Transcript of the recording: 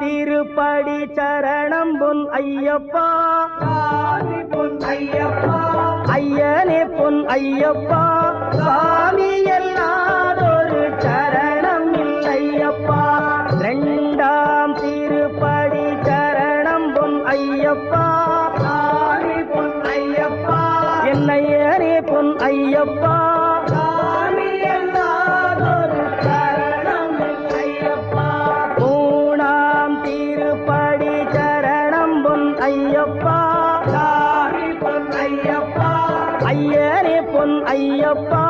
திருப்படி சரணம் பொன் ஐயப்பா சாமி பொன் ஐயப்பா ஐயனே பொன் ஐயப்பா சாமி எல்லாதொரு சரணம் இல்லையப்பா இரண்டாம் திருப்படி சரணம் பொன் ஐயப்பா சாமி பொன் ஐயப்பா என்னையனே பொன் ஐயப்பா சாமி எல்லாதொரு சரணம் இல்லையப்பா மூணாம் திருப்படி சரணம் பொன் ஐயப்பா சாமி பொன் ஐயப்பா ஐயனே பொன் ஐயப்பா